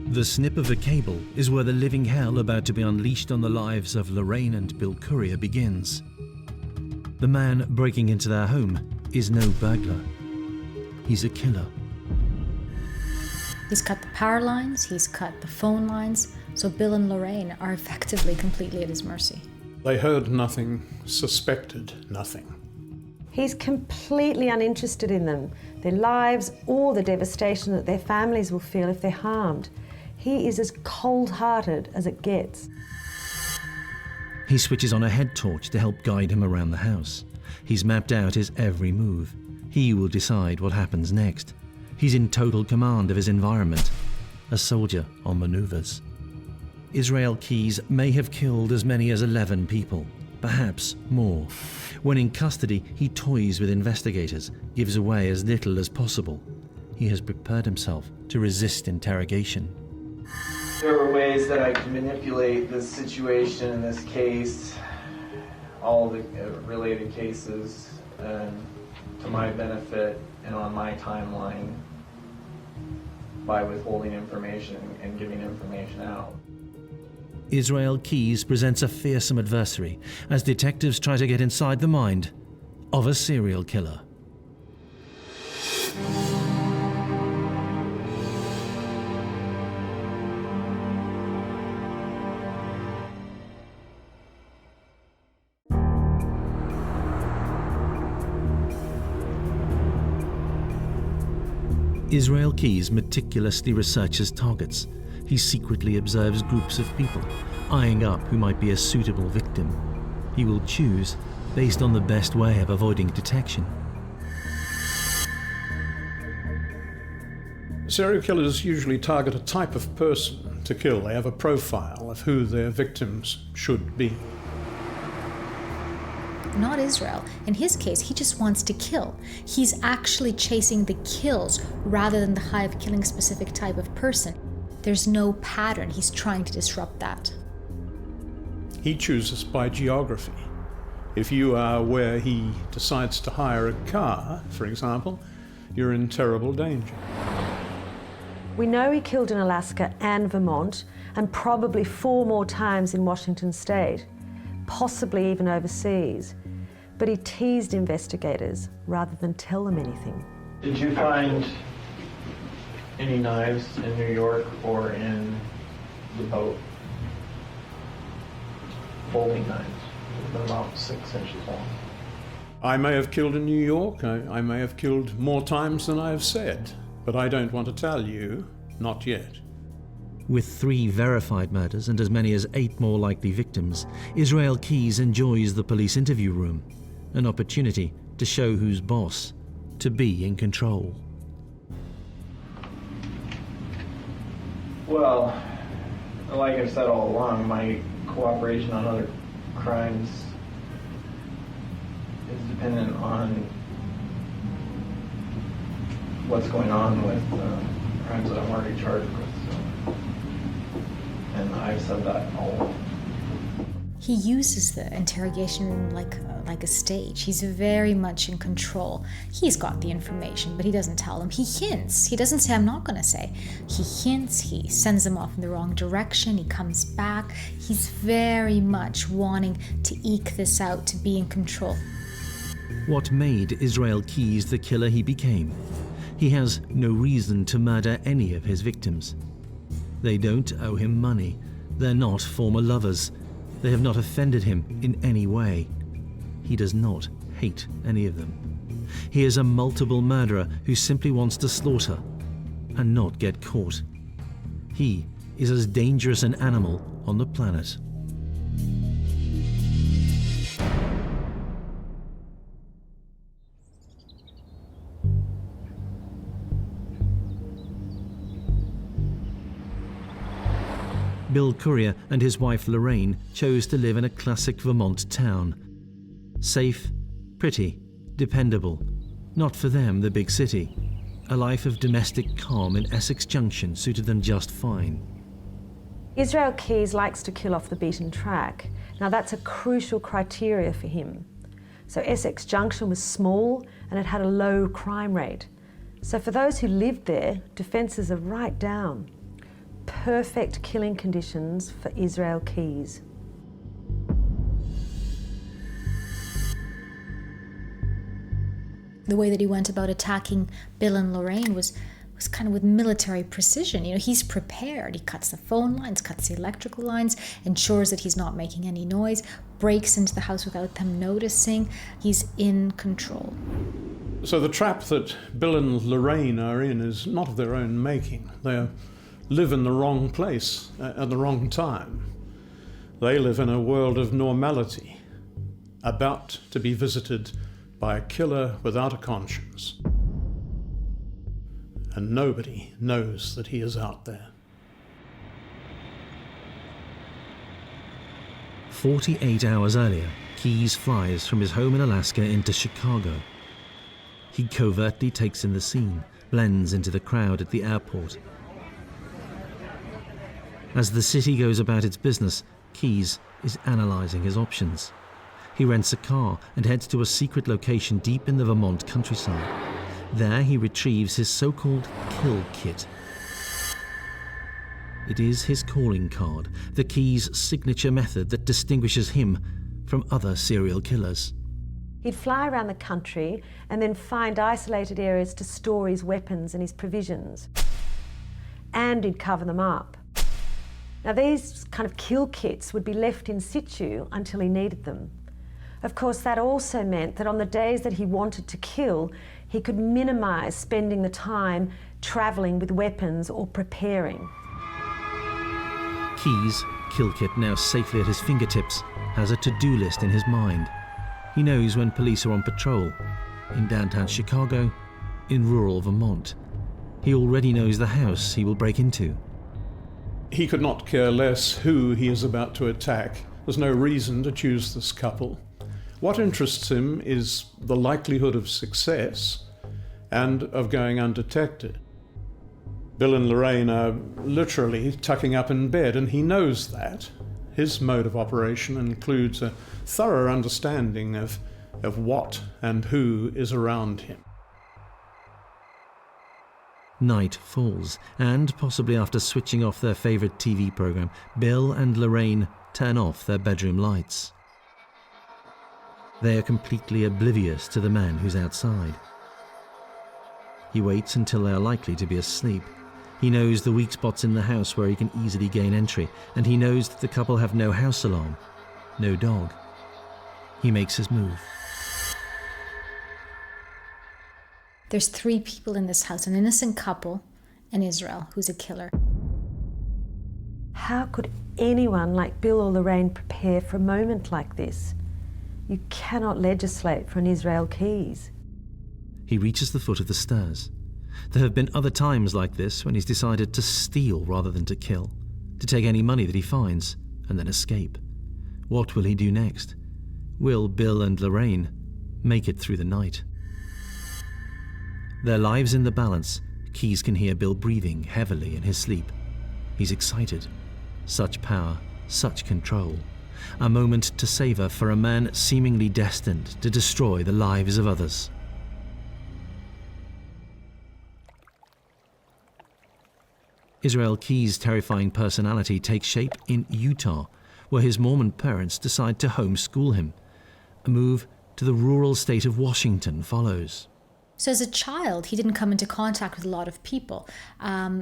The snip of a cable is where the living hell about to be unleashed on the lives of Lorraine and Bill Courier begins. The man breaking into their home is no burglar. He's a killer. He's cut the power lines, he's cut the phone lines, so Bill and Lorraine are effectively completely at his mercy. They heard nothing, suspected nothing. He's completely uninterested in them, their lives, or the devastation that their families will feel if they're harmed. He is as cold-hearted as it gets. He switches on a head torch to help guide him around the house. He's mapped out his every move. He will decide what happens next. He's in total command of his environment, a soldier on maneuvers. Israel Keyes may have killed as many as 11 people, perhaps more. When in custody, he toys with investigators, gives away as little as possible. He has prepared himself to resist interrogation. There were ways that I could manipulate this situation in this case, all the related cases, to my benefit and on my timeline by withholding information and giving information out. Israel Keyes presents a fearsome adversary as detectives try to get inside the mind of a serial killer. Israel Keyes meticulously researches targets. He secretly observes groups of people, eyeing up who might be a suitable victim. He will choose based on the best way of avoiding detection. Serial killers usually target a type of person to kill. They have a profile of who their victims should be. Not Israel. In his case, he just wants to kill. He's actually chasing the kills rather than the high of killing a specific type of person. There's no pattern. He's trying to disrupt that. He chooses by geography. If you are where he decides to hire a car, for example, you're in terrible danger. We know he killed in Alaska and Vermont, and probably 4 more times in Washington state, possibly even overseas. But he teased investigators rather than tell them anything. Did you find any knives in New York or in the boat? Folding knives, about 6 inches long. I may have killed in New York, I may have killed more times than I have said, but I don't want to tell you, not yet. With 3 verified murders and as many as 8 more likely victims, Israel Keyes enjoys the police interview room, an opportunity to show who's boss, to be in control. Well, like I've said all along, my cooperation on other crimes is dependent on what's going on with crimes that I'm already charged with. So. And I've said that all along. He uses the interrogation room like a stage. He's very much in control. He's got the information, but he doesn't tell them. He hints. He doesn't say, I'm not going to say. He hints. He sends them off in the wrong direction. He comes back. He's very much wanting to eke this out, to be in control. What made Israel Keyes the killer he became? He has no reason to murder any of his victims. They don't owe him money. They're not former lovers. They have not offended him in any way. He does not hate any of them. He is a multiple murderer who simply wants to slaughter and not get caught. He is as dangerous an animal on the planet. Bill Courier and his wife Lorraine chose to live in a classic Vermont town. Safe, pretty, dependable. Not for them, the big city. A life of domestic calm in Essex Junction suited them just fine. Israel Keyes likes to kill off the beaten track. Now that's a crucial criteria for him. So Essex Junction was small and it had a low crime rate. So for those who lived there, defences are right down. perfect killing conditions for Israel Keyes. The way that he went about attacking Bill and Lorraine was kind of with military precision. You know, he's prepared. He cuts the phone lines, cuts the electrical lines, ensures that he's not making any noise, breaks into the house without them noticing. He's in control. So the trap that Bill and Lorraine are in is not of their own making. They live in the wrong place at the wrong time. They live in a world of normality, about to be visited by a killer without a conscience. And nobody knows that he is out there. 48 hours earlier, Keyes flies from his home in Alaska into Chicago. He covertly takes in the scene, blends into the crowd at the airport. As the city goes about its business, Keyes is analysing his options. He rents a car and heads to a secret location deep in the Vermont countryside. There he retrieves his so-called kill kit. It is his calling card, the Keyes' signature method that distinguishes him from other serial killers. He'd fly around the country and then find isolated areas to store his weapons and his provisions. And he'd cover them up. Now these kind of kill kits would be left in situ until he needed them. Of course, that also meant that on the days that he wanted to kill, he could minimise spending the time travelling with weapons or preparing. Keyes, kill kit now safely at his fingertips, has a to-do list in his mind. He knows when police are on patrol, in downtown Chicago, in rural Vermont. He already knows the house he will break into. He could not care less who he is about to attack. There's no reason to choose this couple. What interests him is the likelihood of success and of going undetected. Bill and Lorraine are literally tucking up in bed, and he knows that. His mode of operation includes a thorough understanding of what and who is around him. Night falls, and possibly after switching off their favourite TV programme, Bill and Lorraine turn off their bedroom lights. They are completely oblivious to the man who's outside. He waits until they are likely to be asleep. He knows the weak spots in the house where he can easily gain entry, and he knows that the couple have no house alarm, no dog. He makes his move. There's 3 people in this house, an innocent couple, and Israel, who's a killer. How could anyone like Bill or Lorraine prepare for a moment like this? You cannot legislate for an Israel Keyes. He reaches the foot of the stairs. There have been other times like this when he's decided to steal rather than to kill, to take any money that he finds, and then escape. What will he do next? Will Bill and Lorraine make it through the night? Their lives in the balance, Keyes can hear Bill breathing heavily in his sleep. He's excited. Such power, such control. A moment to savour for a man seemingly destined to destroy the lives of others. Israel Keyes' terrifying personality takes shape in Utah, where his Mormon parents decide to homeschool him. A move to the rural state of Washington follows. So as a child, he didn't come into contact with a lot of people.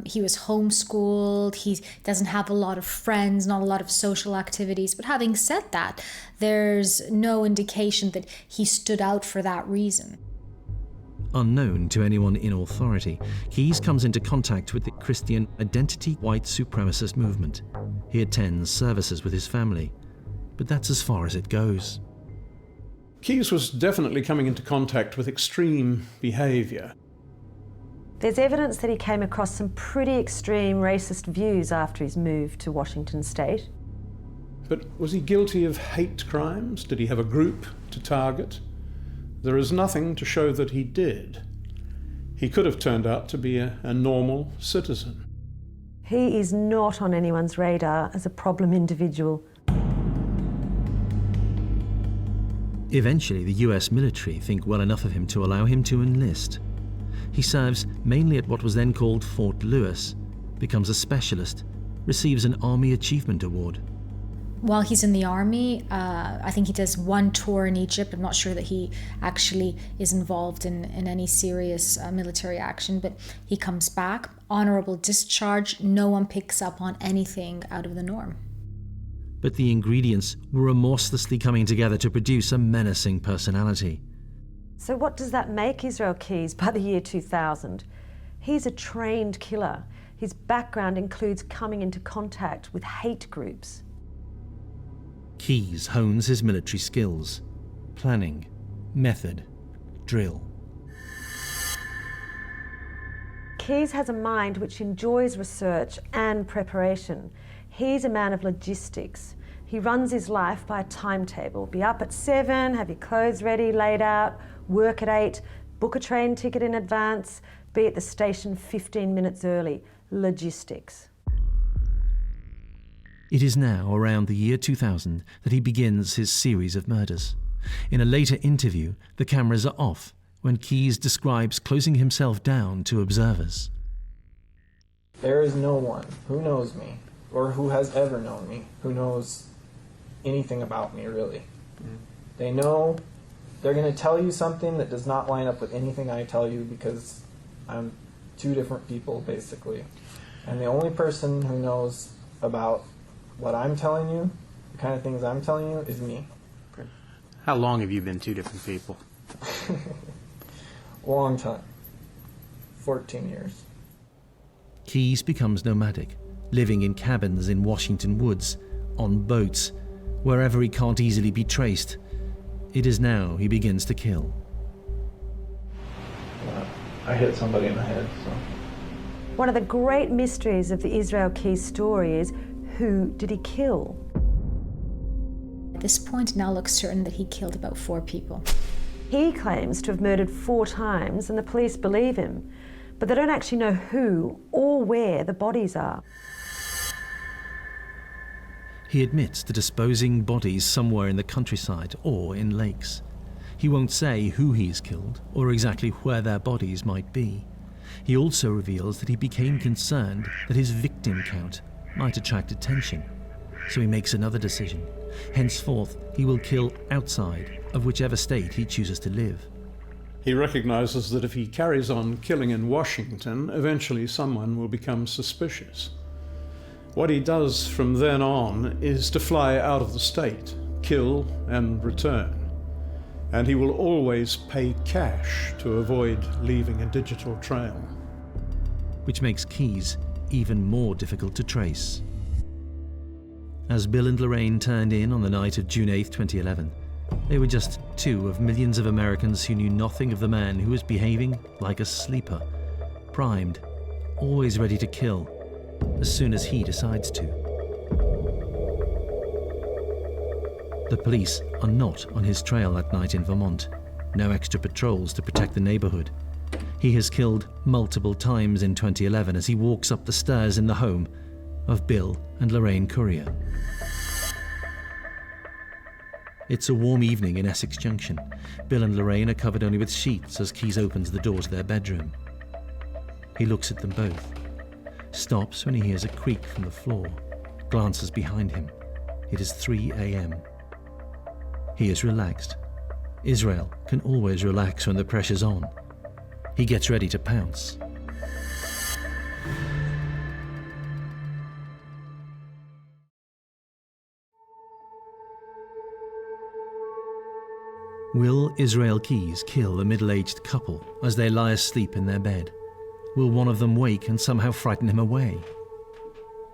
He was homeschooled, he doesn't have a lot of friends, not a lot of social activities. But having said that, there's no indication that he stood out for that reason. Unknown to anyone in authority, Keyes comes into contact with the Christian identity white supremacist movement. He attends services with his family, but that's as far as it goes. Keyes was definitely coming into contact with extreme behaviour. There's evidence that he came across some pretty extreme racist views after his move to Washington State. But was he guilty of hate crimes? Did he have a group to target? There is nothing to show that he did. He could have turned out to be a normal citizen. He is not on anyone's radar as a problem individual. Eventually, the US military think well enough of him to allow him to enlist. He serves mainly at what was then called Fort Lewis, becomes a specialist, receives an Army Achievement Award. While he's in the army, I think he does one tour in Egypt. I'm not sure that he actually is involved in any serious military action, but he comes back, honorable discharge. No one picks up on anything out of the norm. But the ingredients were remorselessly coming together to produce a menacing personality. So what does that make Israel Keyes by the year 2000? He's a trained killer. His background includes coming into contact with hate groups. Keyes hones his military skills: planning, method, drill. Keyes has a mind which enjoys research and preparation. He's a man of logistics. He runs his life by a timetable. Be up at 7, have your clothes ready, laid out, work at 8, book a train ticket in advance, be at the station 15 minutes early. Logistics. It is now around the year 2000 that he begins his series of murders. In a later interview, the cameras are off when Keyes describes closing himself down to observers. There is no one who knows me, or who has ever known me, who knows anything about me, really. They know they're going to tell you something that does not line up with anything I tell you, because I'm two different people, basically. And the only person who knows about what I'm telling you, the kind of things I'm telling you, is me. How long have you been two different people? Long time. 14 years. Keyes becomes nomadic, living in cabins in Washington woods, on boats, wherever he can't easily be traced. It is now he begins to kill. I hit somebody in the head, so. One of the great mysteries of the Israel Keyes story is, who did he kill? At this point, it now looks certain that he killed about 4 people. He claims to have murdered 4 times, and the police believe him, but they don't actually know who or where the bodies are. He admits to disposing bodies somewhere in the countryside or in lakes. He won't say who he's killed or exactly where their bodies might be. He also reveals that he became concerned that his victim count might attract attention, so he makes another decision. Henceforth, he will kill outside of whichever state he chooses to live. He recognizes that if he carries on killing in Washington, eventually someone will become suspicious. What he does from then on is to fly out of the state, kill and return. And he will always pay cash to avoid leaving a digital trail. Which makes Keyes even more difficult to trace. As Bill and Lorraine turned in on the night of June 8, 2011, they were just 2 of millions of Americans who knew nothing of the man who was behaving like a sleeper, primed, always ready to kill as soon as he decides to. The police are not on his trail that night in Vermont. No extra patrols to protect the neighborhood. He has killed multiple times in 2011 as he walks up the stairs in the home of Bill and Lorraine Courier. It's a warm evening in Essex Junction. Bill and Lorraine are covered only with sheets as Keyes opens the door to their bedroom. He looks at them both, stops when he hears a creak from the floor, glances behind him. It is 3 a.m. He is relaxed. Israel can always relax when the pressure's on. He gets ready to pounce. Will Israel Keyes kill a middle-aged couple as they lie asleep in their bed? Will one of them wake and somehow frighten him away?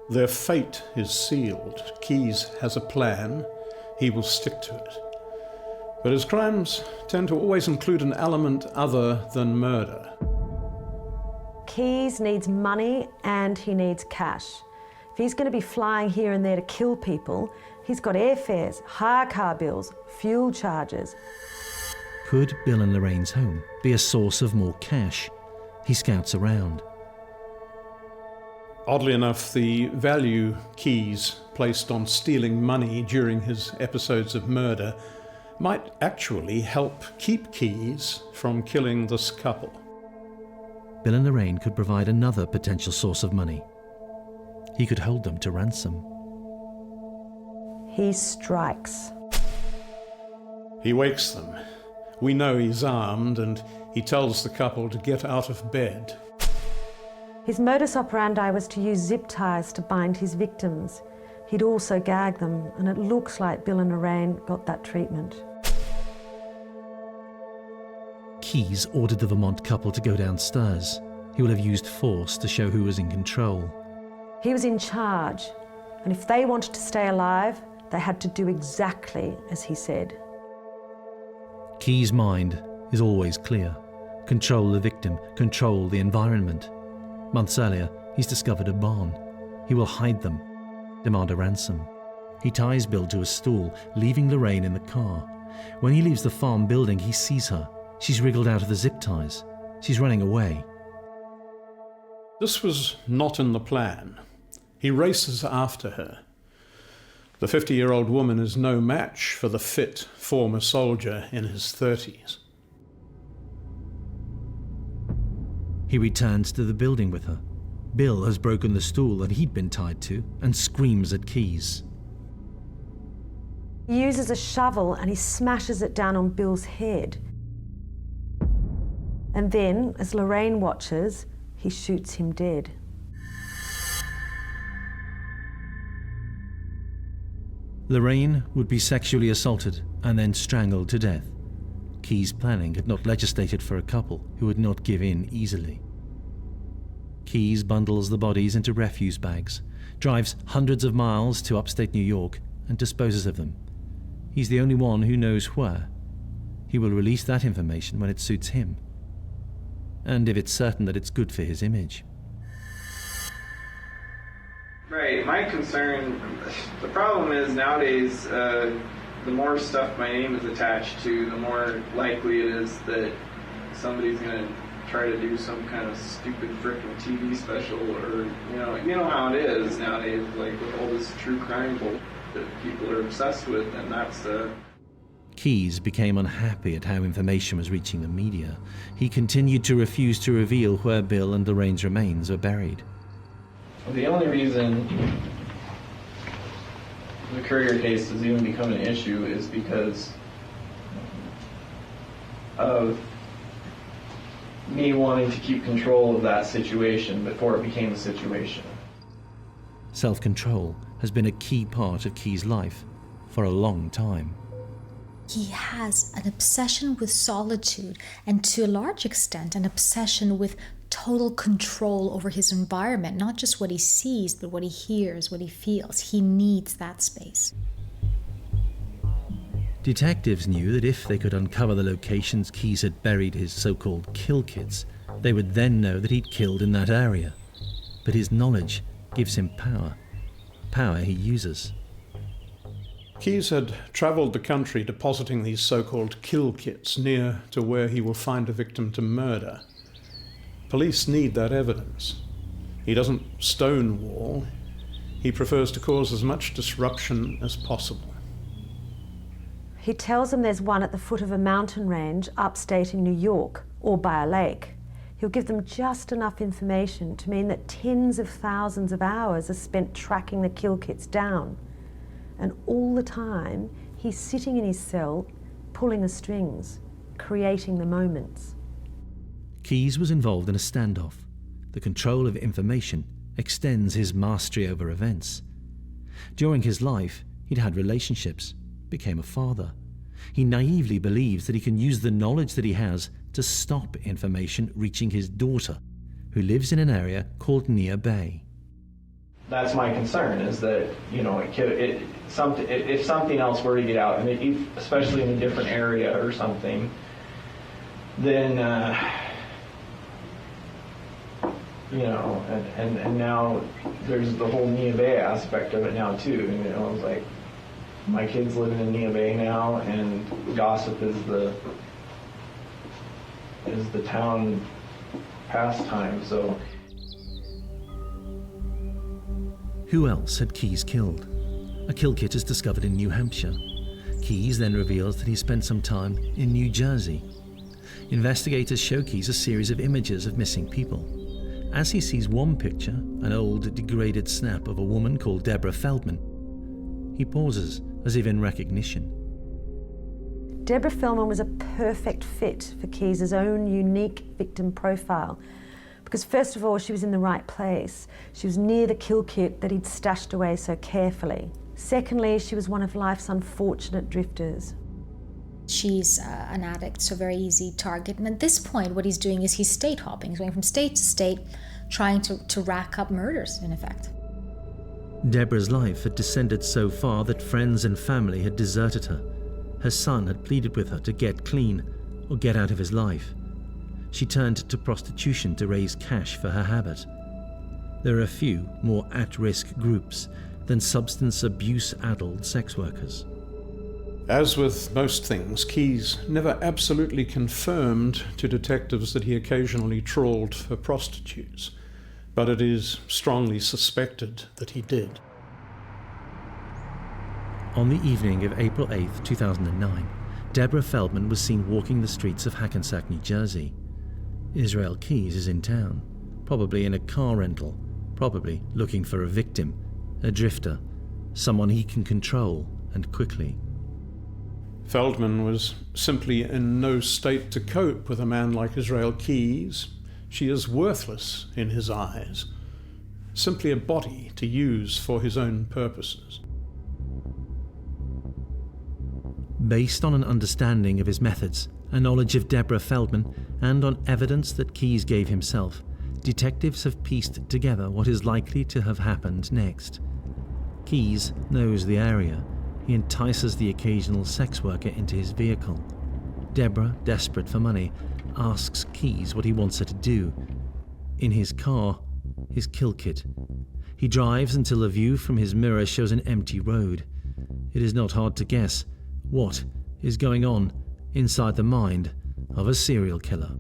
Their fate is sealed. Keyes has a plan. He will stick to it. But his crimes tend to always include an element other than murder. Keyes needs money and he needs cash. If he's going to be flying here and there to kill people, he's got airfares, hire car bills, fuel charges. Could Bill and Lorraine's home be a source of more cash? He scouts around. Oddly enough, the value Keyes placed on stealing money during his episodes of murder might actually help keep Keyes from killing this couple. Bill and Lorraine could provide another potential source of money. he could hold them to ransom. He strikes. He wakes them. We know he's armed, and he tells the couple to get out of bed. His modus operandi was to use zip ties to bind his victims. He'd also gag them, and it looks like Bill and Lorraine got that treatment. Keyes ordered the Vermont couple to go downstairs. He will have used force to show who was in control. He was in charge, and if they wanted to stay alive, they had to do exactly as he said. Keyes' mind is always clear. Control the victim, control the environment. Months earlier, he's discovered a barn. He will hide them, demand a ransom. He ties Bill to a stool, leaving Lorraine in the car. When he leaves the farm building, he sees her. She's wriggled out of the zip ties. She's running away. This was not in the plan. He races after her. The 50-year-old woman is no match for the fit former soldier in his 30s. He returns to the building with her. Bill has broken the stool that he'd been tied to and screams at Keyes. He uses a shovel and he smashes it down on Bill's head. And then, as Lorraine watches, he shoots him dead. Lorraine would be sexually assaulted and then strangled to death. Keyes' planning had not legislated for a couple who would not give in easily. Keyes bundles the bodies into refuse bags, drives hundreds of miles to upstate New York, and disposes of them. He's the only one who knows where. He will release that information when it suits him, and if it's certain that it's good for his image. Right, my concern, the problem is nowadays, the more stuff my name is attached to, the more likely it is that somebody's going to try to do some kind of stupid frickin' TV special, or, you know how it is nowadays, like with all this true crime bull that people are obsessed with, and that's Keyes became unhappy at how information was reaching the media. He continued to refuse to reveal where Bill and Lorraine's remains are buried. The only reason the Courier case has even become an issue is because of me wanting to keep control of that situation before it became a situation. Self-control has been a key part of Keyes' life for a long time. He has an obsession with solitude, and to a large extent an obsession with total control over his environment, not just what he sees, but what he hears, what he feels. He needs that space. Detectives knew that if they could uncover the locations Keyes had buried his so-called kill kits, they would then know that he'd killed in that area. But his knowledge gives him power. Power he uses. Keyes had travelled the country depositing these so-called kill kits near to where he will find a victim to murder. Police need that evidence. He doesn't stonewall. He prefers to cause as much disruption as possible. He tells them there's one at the foot of a mountain range upstate in New York, or by a lake. He'll give them just enough information to mean that tens of thousands of hours are spent tracking the kill kits down. And all the time, he's sitting in his cell, pulling the strings, creating the moments. Keyes was involved in a standoff. The control of information extends his mastery over events. During his life, he'd had relationships, became a father. He naively believes that he can use the knowledge that he has to stop information reaching his daughter, who lives in an area called Near Bay. That's my concern, is that, if something else were to get out, and especially in a different area or something, then, and now there's the whole Nia Bay aspect of it now too. It's like, my kid's living in Nia Bay now, and gossip is the town pastime, so. Who else had Keyes killed? A kill kit is discovered in New Hampshire. Keyes then reveals that he spent some time in New Jersey. Investigators show Keyes a series of images of missing people. As he sees one picture, an old, degraded snap of a woman called Deborah Feldman, he pauses as if in recognition. Deborah Feldman was a perfect fit for Keyes' own unique victim profile. Because first of all, she was in the right place. She was near the kill kit that he'd stashed away so carefully. Secondly, she was one of life's unfortunate drifters. She's an addict, so very easy target. And at this point, what he's doing is he's state hopping. He's going from state to state, trying to rack up murders, in effect. Deborah's life had descended so far that friends and family had deserted her. Her son had pleaded with her to get clean or get out of his life. She turned to prostitution to raise cash for her habit. There are a few more at-risk groups than substance abuse-addled sex workers. As with most things, Keyes never absolutely confirmed to detectives that he occasionally trawled for prostitutes, but it is strongly suspected that he did. On the evening of April 8, 2009, Deborah Feldman was seen walking the streets of Hackensack, New Jersey. Israel Keyes is in town, probably in a car rental, probably looking for a victim, a drifter, someone he can control, and quickly. Feldman was simply in no state to cope with a man like Israel Keyes. She is worthless in his eyes, simply a body to use for his own purposes. Based on an understanding of his methods, a knowledge of Deborah Feldman, and on evidence that Keyes gave himself, detectives have pieced together what is likely to have happened next. Keyes knows the area. He entices the occasional sex worker into his vehicle. Deborah, desperate for money, asks Keyes what he wants her to do. In his car, his kill kit. He drives until a view from his mirror shows an empty road. It is not hard to guess what is going on inside the mind of a serial killer.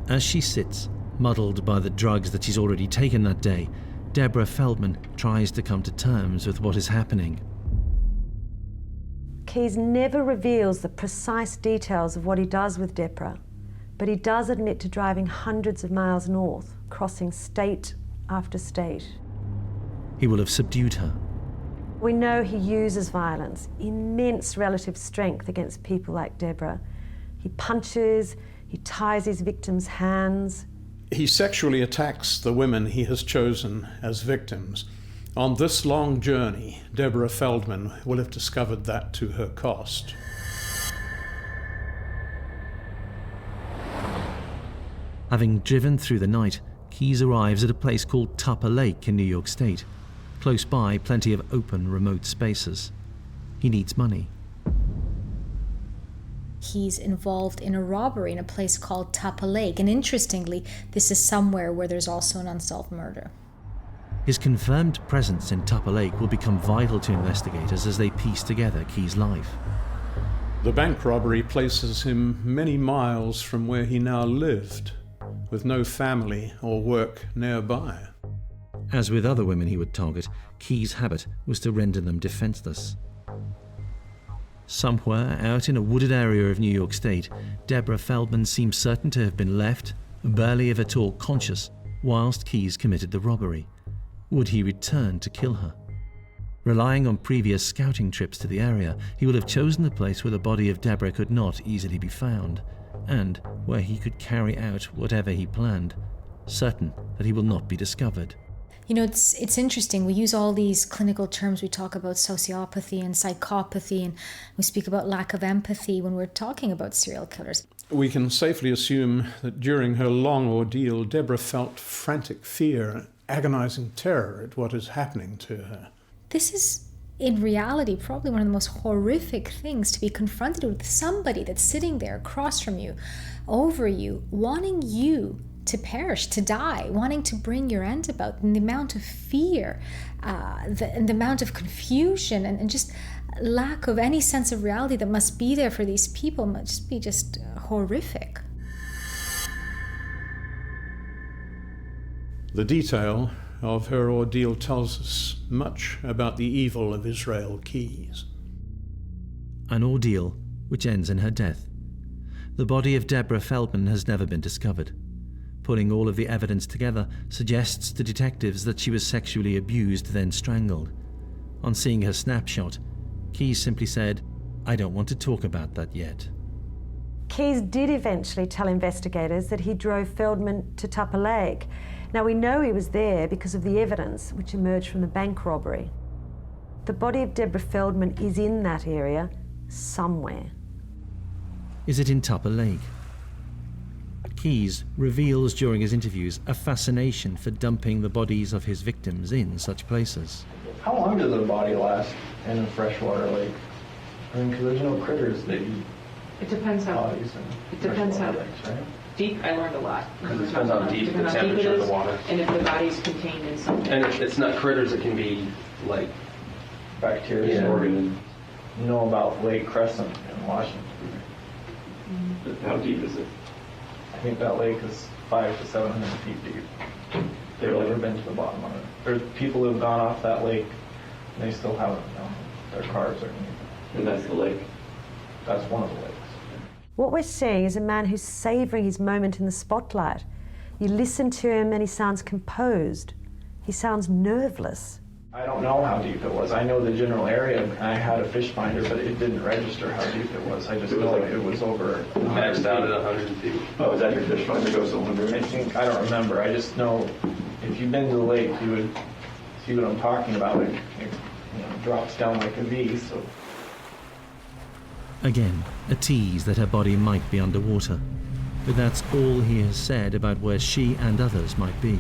As she sits, muddled by the drugs that she's already taken that day, Deborah Feldman tries to come to terms with what is happening. Keyes never reveals the precise details of what he does with Deborah, but he does admit to driving hundreds of miles north, crossing state after state. He will have subdued her. We know he uses violence, immense relative strength against people like Deborah. He punches, he ties his victims' hands. He sexually attacks the women he has chosen as victims. On this long journey, Deborah Feldman will have discovered that to her cost. Having driven through the night, Keyes arrives at a place called Tupper Lake in New York State. Close by, plenty of open, remote spaces. He needs money. He's involved in a robbery in a place called Tupper Lake, and interestingly, this is somewhere where there's also an unsolved murder. His confirmed presence in Tupper Lake will become vital to investigators as they piece together Keyes' life. The bank robbery places him many miles from where he now lived, with no family or work nearby. As with other women he would target, Keyes' habit was to render them defenseless. Somewhere out in a wooded area of New York State, Deborah Feldman seems certain to have been left, barely if at all conscious, whilst Keyes committed the robbery. Would he return to kill her? Relying on previous scouting trips to the area, he would have chosen a place where the body of Deborah could not easily be found, and where he could carry out whatever he planned, certain that he will not be discovered. You know, it's interesting. We use all these clinical terms. We talk about sociopathy and psychopathy, and we speak about lack of empathy when we're talking about serial killers. We can safely assume that during her long ordeal, Deborah felt frantic fear and agonizing terror at what is happening to her. This is, in reality, probably one of the most horrific things to be confronted with. Somebody that's sitting there across from you, over you, wanting you to perish, to die, wanting to bring your end about, and the amount of fear, and the amount of confusion, and just lack of any sense of reality that must be there for these people must be just horrific. The detail of her ordeal tells us much about the evil of Israel Keyes. An ordeal which ends in her death. The body of Deborah Feldman has never been discovered. Putting all of the evidence together suggests to detectives that she was sexually abused, then strangled. On seeing her snapshot, Keyes simply said, "I don't want to talk about that yet." Keyes did eventually tell investigators that he drove Feldman to Tupper Lake. Now, we know he was there because of the evidence which emerged from the bank robbery. The body of Deborah Feldman is in that area somewhere. Is it in Tupper Lake? Keyes reveals during his interviews a fascination for dumping the bodies of his victims in such places. How long does a body last in a freshwater lake? I mean, because there's no critters that eat It depends how. bodies in freshwater lakes, right? Deep, I learned a lot. Because it depends how deep the Depends how deep it temperature of is, the water. and if the body's contained in something. And it's not critters, it can be like Bacteria. an organ. You know about Lake Crescent in Washington. How deep is it? I think that lake is 500 to 700 feet deep. They've never been to the bottom of it. There's people who've gone off that lake, and they still haven't found their cars or anything. And that's the lake. That's one of the lakes. What we're seeing is a man who's savouring his moment in the spotlight. You listen to him and he sounds composed. He sounds nerveless. I don't know how deep it was. I know the general area, and I had a fish finder, but it didn't register how deep it was. I just know it was over 100 Maxed out feet. at 100 feet. Oh, is that your fish finder goes to 100? I don't remember. I just know if you've been to the lake, you would see what I'm talking about. It drops down like a V. So Again, a tease that her body might be underwater. But that's all he has said about where she and others might be.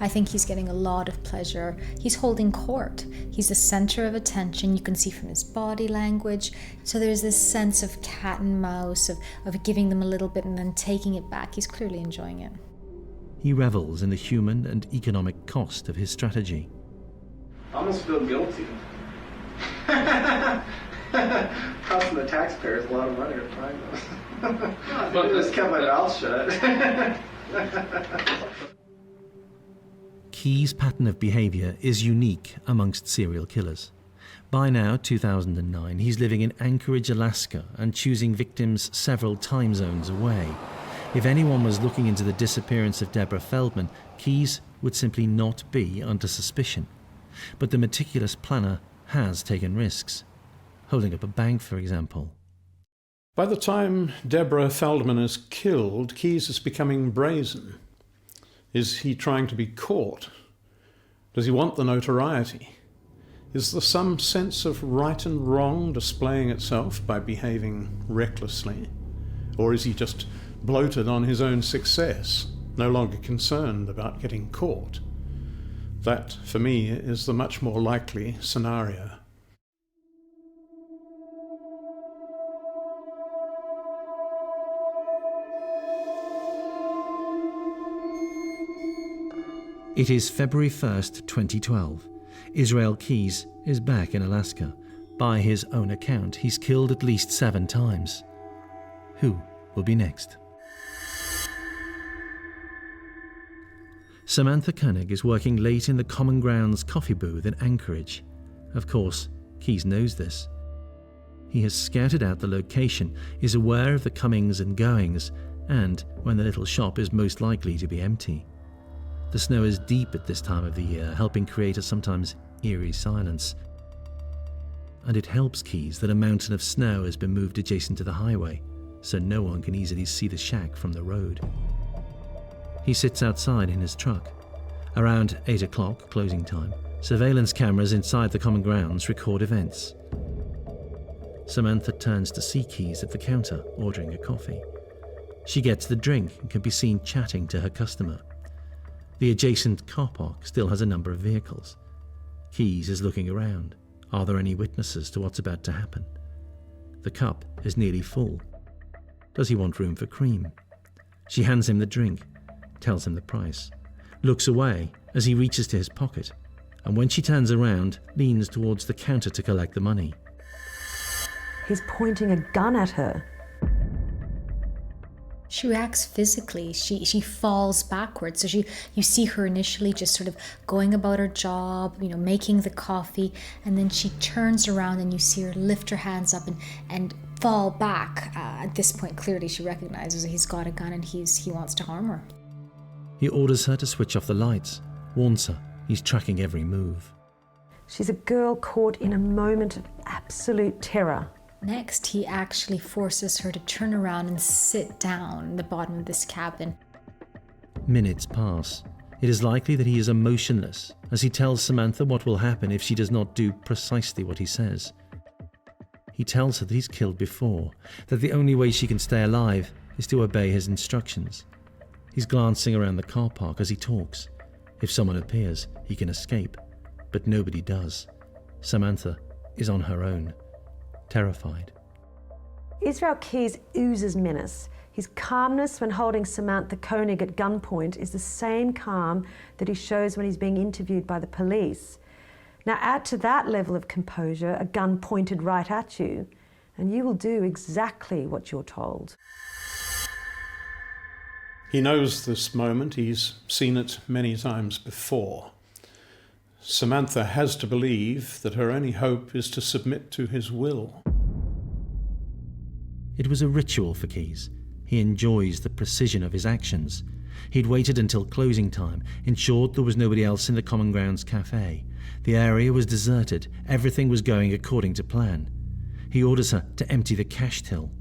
I think he's getting a lot of pleasure. He's holding court. He's the center of attention. You can see from his body language. So there's this sense of cat and mouse, of giving them a little bit and then taking it back. He's clearly enjoying it. He revels in the human and economic cost of his strategy. I almost feel guilty. Costing the taxpayers a lot of money to find them. I just kept my mouth shut. Keyes' pattern of behavior is unique amongst serial killers. By now, 2009, he's living in Anchorage, Alaska, and choosing victims several time zones away. If anyone was looking into the disappearance of Deborah Feldman, Keyes would simply not be under suspicion. But the meticulous planner has taken risks. Holding up a bank, for example. By the time Deborah Feldman is killed, Keyes is becoming brazen. Is he trying to be caught? Does he want the notoriety? Is there some sense of right and wrong displaying itself by behaving recklessly? Or is he just bloated on his own success, no longer concerned about getting caught? That, for me, is the much more likely scenario. It is February 1st, 2012. Israel Keyes is back in Alaska. By his own account, he's killed at least 7 times. Who will be next? Samantha Koenig is working late in the Common Grounds coffee booth in Anchorage. Of course, Keyes knows this. He has scouted out the location, is aware of the comings and goings, and when the little shop is most likely to be empty. The snow is deep at this time of the year, helping create a sometimes eerie silence. And it helps Keyes that a mountain of snow has been moved adjacent to the highway, so no one can easily see the shack from the road. He sits outside in his truck. Around 8 o'clock, closing time, surveillance cameras inside the Common Grounds record events. Samantha turns to see Keyes at the counter, ordering a coffee. She gets the drink and can be seen chatting to her customer. The adjacent car park still has a number of vehicles. Keyes is looking around. Are there any witnesses to what's about to happen? The cup is nearly full. Does he want room for cream? She hands him the drink, tells him the price, looks away as he reaches to his pocket, and when she turns around, leans towards the counter to collect the money. He's pointing a gun at her. She reacts physically. She falls backwards. So you see her initially just sort of going about her job, making the coffee, and then she turns around and you see her lift her hands up and fall back. At this point, clearly she recognizes he's got a gun and he wants to harm her. He orders her to switch off the lights, warns her he's tracking every move. She's a girl caught in a moment of absolute terror. Next, he actually forces her to turn around and sit down in the bottom of this cabin. Minutes pass. It is likely that he is emotionless as he tells Samantha what will happen if she does not do precisely what he says. He tells her that he's killed before, that the only way she can stay alive is to obey his instructions. He's glancing around the car park as he talks. If someone appears, he can escape, but nobody does. Samantha is on her own, terrified. Israel Keyes oozes menace. His calmness when holding Samantha Koenig at gunpoint is the same calm that he shows when he's being interviewed by the police. Now add to that level of composure a gun pointed right at you, and you will do exactly what you're told. He knows this moment. He's seen it many times before. Samantha has to believe that her only hope is to submit to his will. It was a ritual for Keyes. He enjoys the precision of his actions. He'd waited until closing time, ensured there was nobody else in the Common Grounds cafe. The area was deserted. Everything was going according to plan. He orders her to empty the cash till.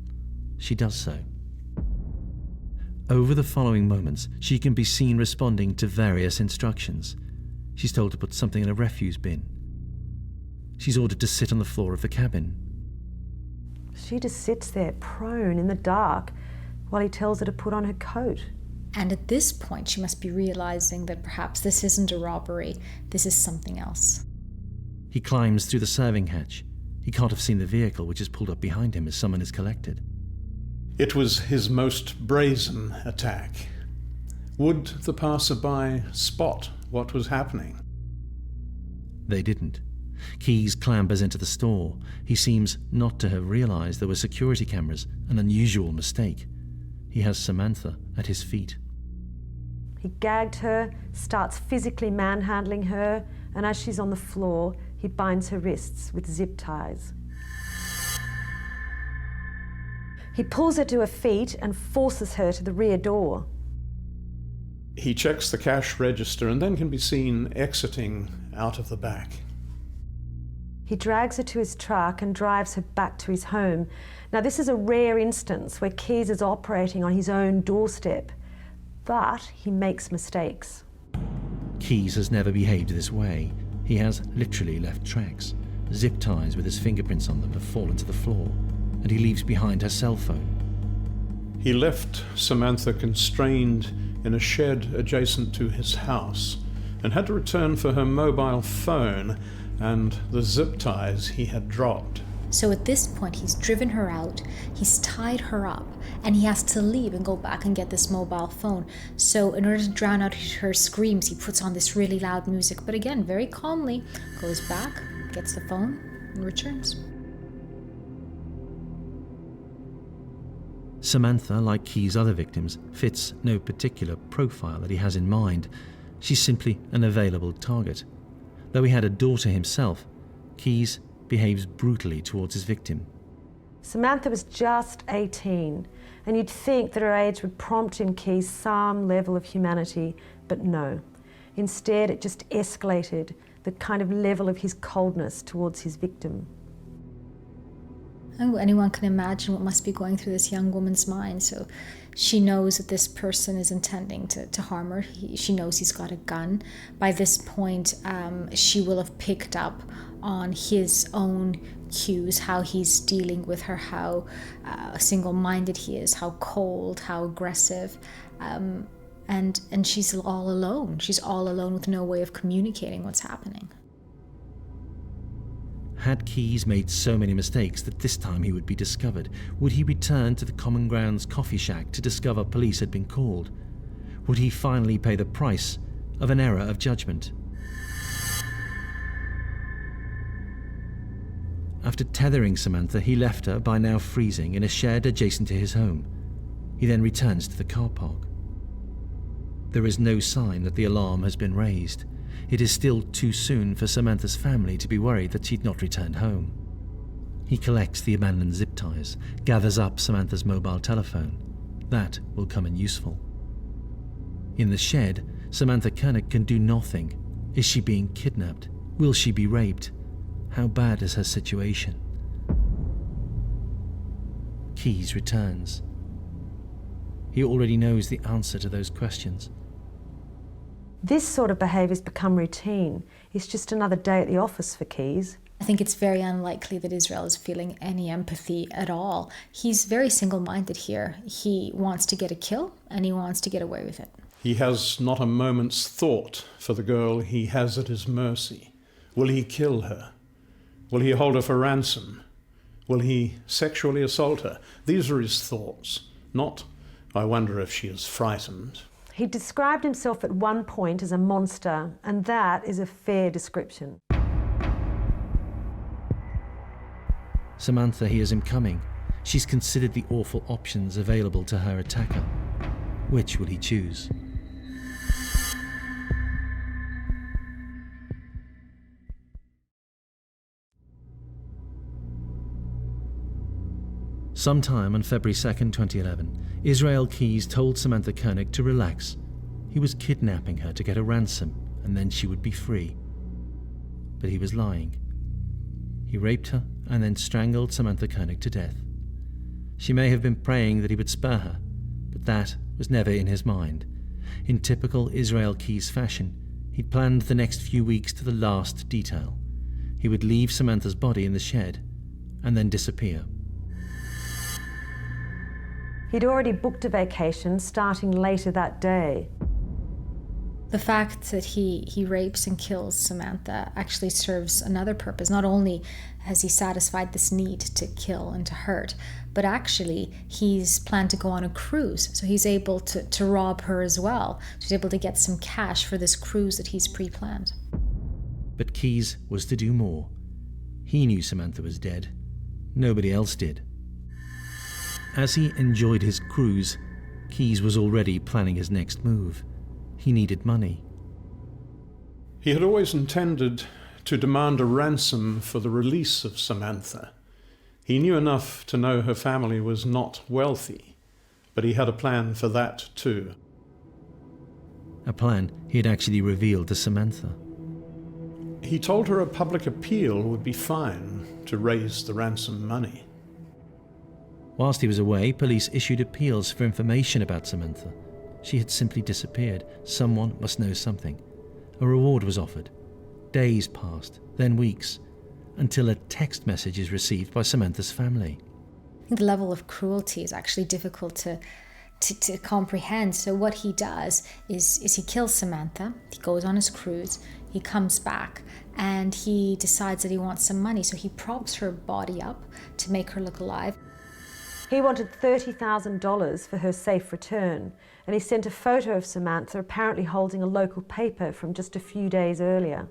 She does so. Over the following moments, she can be seen responding to various instructions. She's told to put something in a refuse bin. She's ordered to sit on the floor of the cabin. She just sits there, prone in the dark, while he tells her to put on her coat. And at this point, she must be realizing that perhaps this isn't a robbery, this is something else. He climbs through the serving hatch. He can't have seen the vehicle which is pulled up behind him as someone is collected. It was his most brazen attack. Would the passerby spot what was happening? They didn't. Keyes clambers into the store. He seems not to have realized there were security cameras, an unusual mistake. He has Samantha at his feet. He gagged her, starts physically manhandling her, and as she's on the floor, he binds her wrists with zip ties. He pulls her to her feet and forces her to the rear door. He checks the cash register and then can be seen exiting out of the back. He drags her to his truck and drives her back to his home. Now, this is a rare instance where Keyes is operating on his own doorstep, but he makes mistakes. Keyes has never behaved this way. He has literally left tracks. Zip ties with his fingerprints on them have fallen to the floor, and he leaves behind her cell phone. He left Samantha constrained in a shed adjacent to his house and had to return for her mobile phone and the zip ties he had dropped. So at this point, he's driven her out, he's tied her up, and he has to leave and go back and get this mobile phone. So in order to drown out her screams, he puts on this really loud music, but again, very calmly, goes back, gets the phone, and returns. Samantha, like Keyes' other victims, fits no particular profile that he has in mind. She's simply an available target. Though he had a daughter himself, Keyes behaves brutally towards his victim. Samantha was just 18, and you'd think that her age would prompt in Keyes some level of humanity, but no. Instead, it just escalated the kind of level of his coldness towards his victim. Anyone can imagine what must be going through this young woman's mind. So she knows that this person is intending to harm her. She knows he's got a gun. By this point, she will have picked up on his own cues, how he's dealing with her, how single-minded he is, how cold, how aggressive. And she's all alone. She's all alone with no way of communicating what's happening. Had Keyes made so many mistakes that this time he would be discovered? Would he return to the Common Grounds coffee shack to discover police had been called? Would he finally pay the price of an error of judgment? After tethering Samantha, he left her, by now freezing, in a shed adjacent to his home. He then returns to the car park. There is no sign that the alarm has been raised. It is still too soon for Samantha's family to be worried that she'd not returned home. He collects the abandoned zip ties, gathers up Samantha's mobile telephone. That will come in useful. In the shed, Samantha Koenig can do nothing. Is she being kidnapped? Will she be raped? How bad is her situation? Keyes returns. He already knows the answer to those questions. This sort of behaviour's become routine. It's just another day at the office for Keyes. I think it's very unlikely that Israel is feeling any empathy at all. He's very single-minded here. He wants to get a kill, and he wants to get away with it. He has not a moment's thought for the girl he has at his mercy. Will he kill her? Will he hold her for ransom? Will he sexually assault her? These are his thoughts, not, I wonder if she is frightened. He described himself at one point as a monster, and that is a fair description. Samantha hears him coming. She's considered the awful options available to her attacker. Which will he choose? Sometime on February 2nd, 2011, Israel Keyes told Samantha Koenig to relax. He was kidnapping her to get a ransom, and then she would be free. But he was lying. He raped her and then strangled Samantha Koenig to death. She may have been praying that he would spare her, but that was never in his mind. In typical Israel Keyes fashion, he'd planned the next few weeks to the last detail. He would leave Samantha's body in the shed and then disappear. He'd already booked a vacation starting later that day. The fact that he rapes and kills Samantha actually serves another purpose. Not only has he satisfied this need to kill and to hurt, but actually he's planned to go on a cruise. So he's able to rob her as well. So he's able to get some cash for this cruise that he's pre-planned. But Keyes was to do more. He knew Samantha was dead. Nobody else did. As he enjoyed his cruise, Keyes was already planning his next move. He needed money. He had always intended to demand a ransom for the release of Samantha. He knew enough to know her family was not wealthy, but he had a plan for that too. A plan he had actually revealed to Samantha. He told her a public appeal would be fine to raise the ransom money. Whilst he was away, police issued appeals for information about Samantha. She had simply disappeared. Someone must know something. A reward was offered. Days passed, then weeks, until a text message is received by Samantha's family. The level of cruelty is actually difficult to comprehend. So what he does is he kills Samantha, he goes on his cruise, he comes back, and he decides that he wants some money. So he props her body up to make her look alive. He wanted $30,000 for her safe return, and he sent a photo of Samantha apparently holding a local paper from just a few days earlier.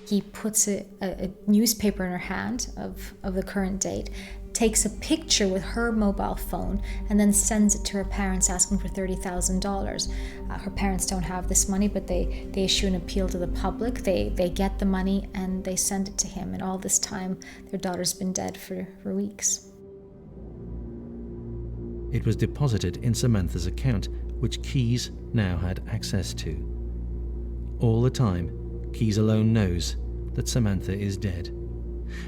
He puts a newspaper in her hand of the current date, takes a picture with her mobile phone, and then sends it to her parents asking for $30,000. Her parents don't have this money, but they issue an appeal to the public. They get the money and they send it to him. And all this time, their daughter's been dead for weeks. It was deposited in Samantha's account, which Keyes now had access to. All the time, Keyes alone knows that Samantha is dead.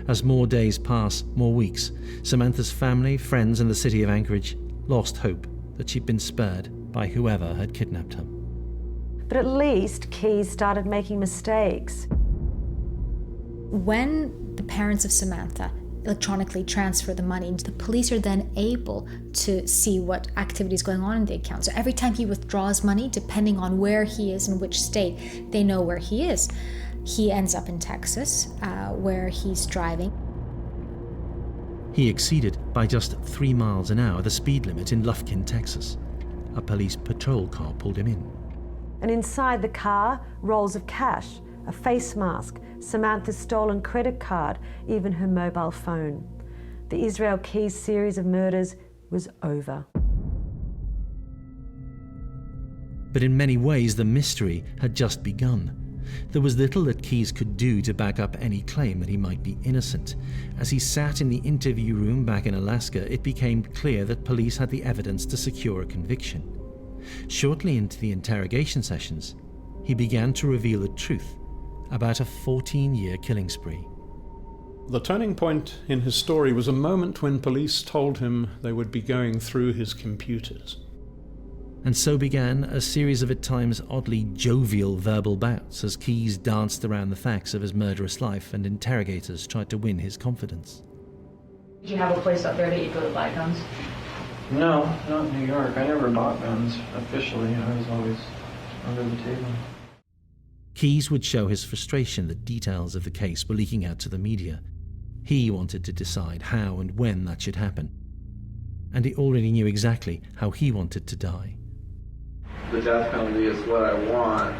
As more days pass, more weeks, Samantha's family, friends, and the city of Anchorage lost hope that she'd been spared by whoever had kidnapped her. But at least Keyes started making mistakes. When the parents of Samantha electronically transfer the money, the police are then able to see what activity is going on in the account. So every time he withdraws money, depending on where he is in which state, they know where he is. He ends up in Texas, where he's driving. He exceeded by just 3 miles an hour the speed limit in Lufkin, Texas. A police patrol car pulled him in. And inside the car, rolls of cash, a face mask, Samantha's stolen credit card, even her mobile phone. The Israel Keyes series of murders was over. But in many ways, the mystery had just begun. There was little that Keyes could do to back up any claim that he might be innocent. As he sat in the interview room back in Alaska, it became clear that police had the evidence to secure a conviction. Shortly into the interrogation sessions, he began to reveal the truth about a 14-year killing spree. The turning point in his story was a moment when police told him they would be going through his computers. And so began a series of at times oddly jovial verbal bouts as Keyes danced around the facts of his murderous life and interrogators tried to win his confidence. Did you have a place up there that you go to buy guns? No, not in New York. I never bought guns officially. I was always under the table. Keyes would show his frustration that details of the case were leaking out to the media. He wanted to decide how and when that should happen. And he already knew exactly how he wanted to die. The death penalty is what I want.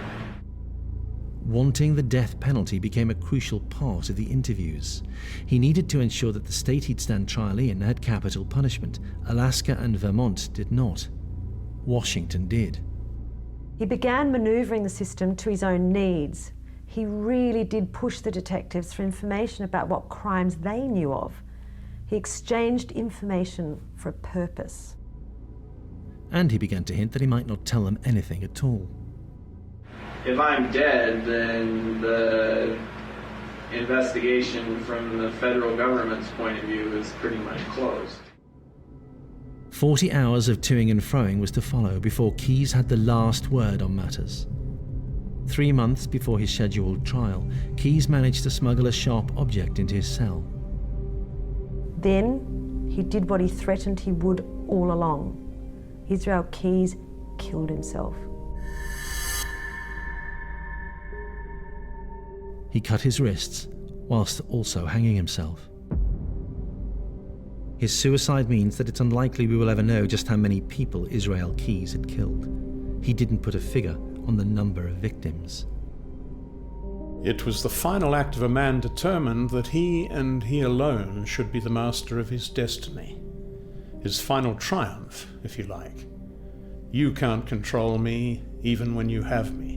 Wanting the death penalty became a crucial part of the interviews. He needed to ensure that the state he'd stand trial in had capital punishment. Alaska and Vermont did not. Washington did. He began manoeuvring the system to his own needs. He really did push the detectives for information about what crimes they knew of. He exchanged information for a purpose. And he began to hint that he might not tell them anything at all. If I'm dead, then the investigation from the federal government's point of view is pretty much closed. 40 hours of toing and froing was to follow before Keyes had the last word on matters. 3 months before his scheduled trial, Keyes managed to smuggle a sharp object into his cell. Then he did what he threatened he would all along. Israel Keyes killed himself. He cut his wrists whilst also hanging himself. His suicide means that it's unlikely we will ever know just how many people Israel Keyes had killed. He didn't put a figure on the number of victims. It was the final act of a man determined that he and he alone should be the master of his destiny. His final triumph, if you like. You can't control me, even when you have me.